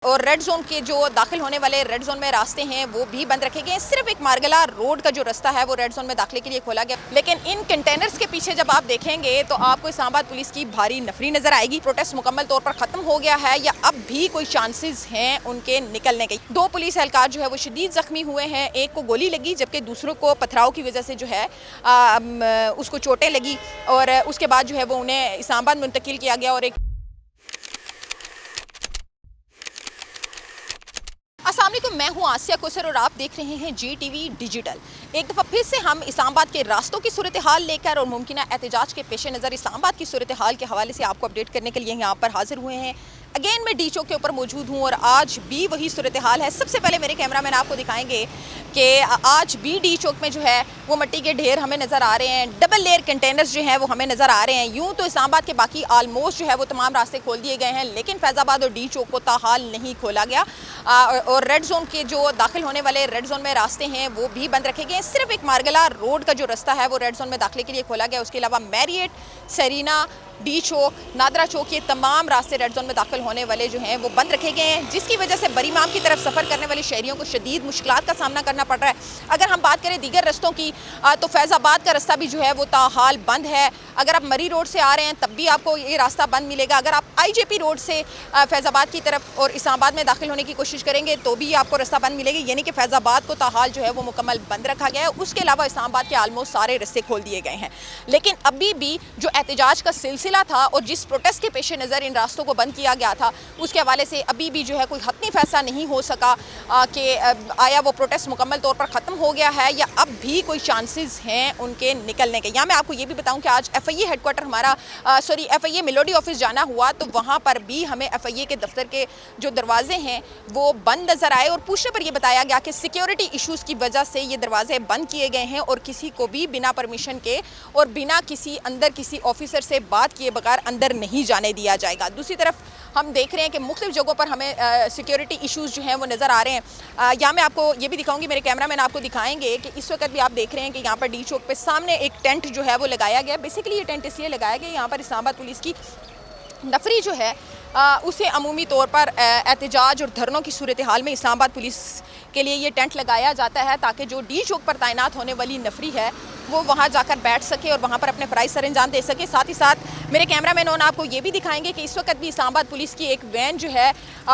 और red zone के जो दाखिल होने वाले रेड जोन में रास्ते हैं वो भी बंद रखे गए हैं। सिर्फ एक मार्गला रोड का जो रास्ता है वो रेड जोन में दाखिले के लिए खोला गया। लेकिन इन कंटेनर्स के पीछे जब आप देखेंगे तो आपको इस्लामाबाद पुलिस की भारी नफरी नजर आएगी। प्रोटेस्ट मुकम्मल तौर पर खत्म हो गया है या अब भी कोई चांसेस हैं उनके निकलने के। 2 पुलिस एहलकार जो है वो शदीद जख्मी हुए हैं। एक को गोली लगी जबकि दूसरों को पथराव की वजह से जो है उसको चोटें लगी और उसके बाद जो है वो उन्हें इस्लामाबाद मुंतकिल किया गया। और एक अस्सलाम वालेकुम, मैं हूं आसिया कोसर और आप देख रहे हैं GTV डिजिटल। एक दफ़ा फिर से हम इस्लामाबाद के रास्तों की सूरत हाल लेकर और मुमकिन एहतजाज के पेश नज़र इस्लामाबाद की सूरत हाल के हवाले से आपको अपडेट करने के लिए यहाँ पर हाजिर हुए हैं। अगेन मैं डी चौक के ऊपर मौजूद हूँ और आज भी वही सूरत हाल है। सबसे पहले मेरे कैमरामैन आपको दिखाएंगे कि आज भी डी चौक में जो है वो मिट्टी के ढेर हमें नज़र आ रहे हैं। डबल लेयर कंटेनर्स जो हैं वो हमें नज़र आ रहे हैं। यूँ तो इस्लामाबाद के बाकी आलमोस्ट जो है वो तमाम रास्ते खोल दिए गए हैं, लेकिन फैज़ाबाद और डी चौक को ताहाल नहीं खोला गया। और रेड जोन के जो दाखिल होने वाले रेड जोन में रास्ते हैं वो भी बंद रखे गए हैं। सिर्फ एक मार्गला रोड का जो रास्ता है वो रेड जोन में दाखिले के लिए खोला गया। उसके अलावा मैरियट, सेरीना, डी चौक, नादरा चौक, ये तमाम रास्ते रेड जोन में दाखिल होने वाले जो हैं वो बंद रखे गए हैं, जिसकी वजह से बरीमाम की तरफ सफ़र करने वाले शहरियों को शदीद मुश्किलात का सामना करना पड़ रहा है। अगर हम बात करें दीगर रस्तों की तो फैज़ाबाद का रास्ता भी जो है वो ताहाल बंद है। अगर आप मरी रोड से आ रहे हैं तब भी आपको ये रास्ता बंद मिलेगा। अगर आप IJP रोड से फैज़ाबाद की तरफ और इस्लामाबाद में दाखिल होने की कोशिश करेंगे तो भी आपको रास्ता बंद मिलेगा, यानी कि फैज़ाबाद को ताहाल जो है वो मुकम्मल बंद रखा गया है। उसके अलावा इस्लामाबाद के आलमोस्ट सारे रास्ते खोल दिए गए हैं। लेकिन अभी भी जो एहतजाज का सिलसिला था और जिस प्रोटेस्ट के पेश नज़र इन रास्तों को बंद किया गया था उसके हवाले से अभी भी जो है कोई हतमी फैसला नहीं हो सका कि आया वो प्रोटेस्ट मुकम्मल तौर पर ख़त्म हो गया है या अब भी कोई चांसेस हैं उनके निकलने के। यहाँ मैं आपको ये भी बताऊँ कि आज FIA हेडक्वार्टर हमारा FIA मिलोडी ऑफिस जाना हुआ तो वहाँ पर भी हमें FIA के दफ्तर के जो दरवाजे हैं वो बंद नज़र आए और पूछने पर यह बताया गया कि सिक्योरिटी इशूज़ की वजह से ये दरवाजे बंद किए गए हैं और किसी को भी बिना परमिशन के और बिना किसी ऑफिसर से बात किए बगैर अंदर नहीं जाने दिया जाएगा। दूसरी तरफ हम देख रहे हैं कि मुख्तलिफ जगहों पर हमें सिक्योरिटी इश्यूज़ जो हैं वो नज़र आ रहे हैं। यहाँ मैं आपको ये भी दिखाऊंगी, मेरे कैमरामैन आपको दिखाएंगे कि इस वक्त भी आप देख रहे हैं कि यहाँ पर डी चौक पे सामने एक टेंट जो है वो लगाया गया। बेसिकली ये टेंट इसलिए लगाया गया, यहाँ पर इस्लामाबाद पुलिस की नफरी जो है उसे अमूमी तौर पर एहतजाज और धरनों की सूरत हाल में इस्लामाबाद पुलिस के लिए ये टेंट लगाया जाता है ताकि जो डी चौक पर तैनात होने वाली नफरी है वो वहाँ जाकर बैठ सके और वहाँ पर अपने फ़राइज़ सर अंजाम दे सके। साथ ही साथ मेरे कैमरामैन ऑन आपको ये भी दिखाएंगे कि इस वक्त भी इस्लामाबाद पुलिस की एक वैन जो है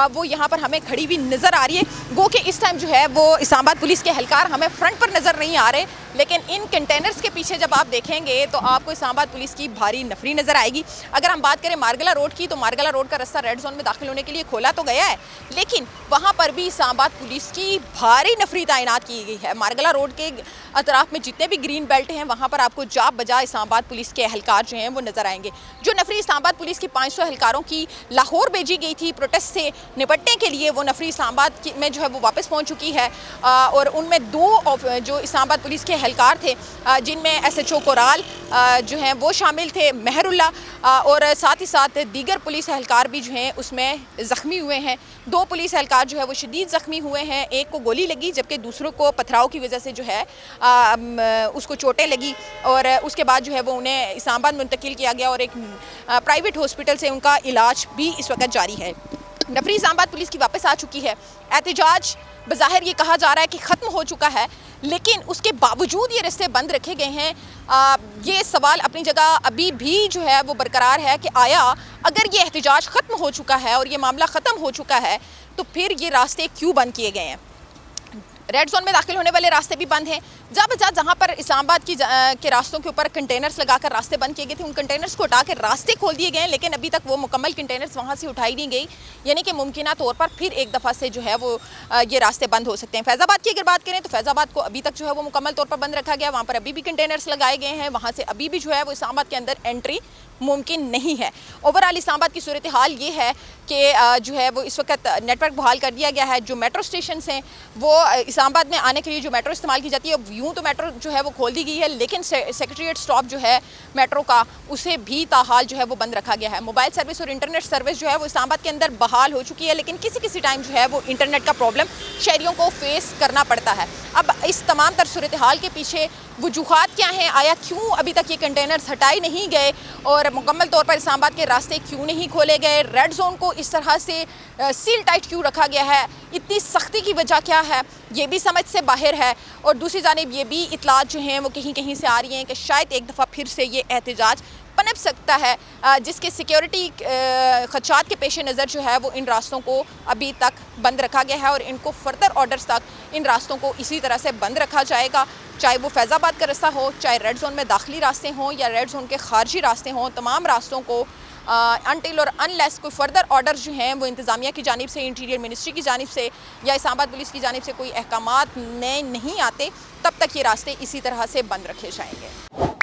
वो यहाँ पर हमें खड़ी हुई नज़र आ रही है। गो कि इस टाइम जो है वो इस्लामाबाद पुलिस के एहलकार हमें फ्रंट पर नज़र नहीं आ रहे, लेकिन इन कंटेनर्स के पीछे जब आप देखेंगे तो आपको इस्लामाबाद पुलिस की भारी नफरी नज़र आएगी। अगर हम बात करें मार्गला रोड की तो मार्गला रोड का रास्ता रेड जोन में दाखिल होने के लिए खोला तो गया है, लेकिन वहाँ पर भी इस्लामाबाद पुलिस की भारी नफरी तैनात की गई है। मार्गला रोड के अतराफ में जितने भी ग्रीन बेल्ट हैं वहाँ पर आपको जा बजा इस्लामाबाद पुलिस के एहलकार जो हैं वो नज़र आएंगे। जो नफरी इस्लामाबाद पुलिस की 500 एहलकारों की लाहौर भेजी गई थी प्रोटेस्ट से निपटने के लिए, वो नफरी इस्लामाबाद में जो है वो वापस पहुँच चुकी है। और उनमें 2 जो इस्लामाबाद पुलिस के एहलकार थे जिनमें SHO कोराल जो हैं वो शामिल थे, मेहरुल्ला, और साथ ही साथ दीगर पुलिस एहलकार भी जो हैं उसमें ज़ख्मी हुए हैं। 2 पुलिस एहलकार जो है वो शदीद ज़ख्मी हुए हैं। एक को गोली लगी जबकि दूसरों को पथराव की वजह से जो है उसको चोटें लगी और उसके बाद जो है वो उन्हें इस्लामाबाद मुंतकिल किया गया और एक प्राइवेट हॉस्पिटल से उनका इलाज भी इस वक्त जारी है। नफरी इस्लामाबाद पुलिस की वापस आ चुकी है। एहतजाज बज़ाहिर ये कहा जा रहा है कि ख़त्म हो चुका है, लेकिन उसके बावजूद ये रास्ते बंद रखे गए हैं। ये सवाल अपनी जगह अभी भी जो है वो बरकरार है कि आया अगर ये एहतजाज ख़त्म हो चुका है और ये मामला ख़त्म हो चुका है तो फिर ये रास्ते क्यों बंद किए गए हैं। रेड जोन में दाखिल होने वाले रास्ते भी बंद हैं। जहाँ पर इस्लामाबाद के रास्तों के ऊपर कंटेनर्स लगाकर रास्ते बंद किए गए थे उन कंटेनर्स को उठा के रास्ते खोल दिए गए हैं, लेकिन अभी तक वो मुकम्मल कंटेनर्स वहाँ से उठाई नहीं गई, यानी कि मुमकिन तौर पर फिर एक दफ़ा से जो है वो ये रास्ते बंद हो सकते हैं। फैज़ाबाद की अगर बात करें तो फैज़ाबाद को अभी तक जो है वो मुकम्मल तौर पर बंद रखा गया। वहाँ पर अभी भी कंटेनर्स लगाए गए हैं, वहाँ से अभी भी जो है वो इस्लामाबाद के अंदर एंट्री मुमकिन नहीं है। ओवरऑल इस्लामाबाद की सूरत हाल ये है कि जो है वो इस वक्त नेटवर्क बहाल कर दिया गया है। जो मेट्रो स्टेशन हैं वो इस्लामाबाद में आने के लिए जो मेट्रो इस्तेमाल की जाती है, यूँ तो मेट्रो जो है वो खोल दी गई है, लेकिन सेक्रेटेरिएट स्टॉप जो है मेट्रो का उसे भी ताहाल जो है वो बंद रखा गया है। मोबाइल सर्विस और इंटरनेट सर्विस जो है वो इस्लामाबाद के अंदर बहाल हो चुकी है, लेकिन किसी टाइम जो है वो इंटरनेट का प्रॉब्लम शहरियों को फेस करना पड़ता है। अब इस तमाम तर सूरत हाल के पीछे वजूहात क्या हैं, आया क्यों अभी तक ये कंटेनर्स हटाए नहीं गए और और मुकम्मल तौर पर इस्लामाबाद के रास्ते क्यों नहीं खोले गए, रेड जोन को इस तरह से सील टाइट क्यों रखा गया है, इतनी सख्ती की वजह क्या है, ये भी समझ से बाहर है। और दूसरी जानिब ये भी इतलात जो हैं वो कहीं कहीं से आ रही हैं कि शायद एक दफ़ा फिर से ये एहतजाज पनप सकता है, जिसके सिक्योरिटी खदशात के पेश नज़र जो है वो इन रास्तों को अभी तक बंद रखा गया है और इनको फर्दर ऑर्डर्स तक इन रास्तों को इसी तरह से बंद रखा जाएगा, चाहे वो फैज़ाबाद का रास्ता हो, चाहे रेड जोन में दाखिली रास्ते हों या रेड जोन के खारजी रास्ते हों, तमाम रास्तों को अनटिल और अनलेस कोई फर्दर ऑर्डर जो हैं वो इंतज़ामिया की जानिब से, इंटीरियर मिनिस्ट्री की जानिब से या इस्लामाबाद पुलिस की जानिब से कोई अहकामात नए नहीं आते, तब तक ये रास्ते इसी तरह से बंद रखे जाएंगे।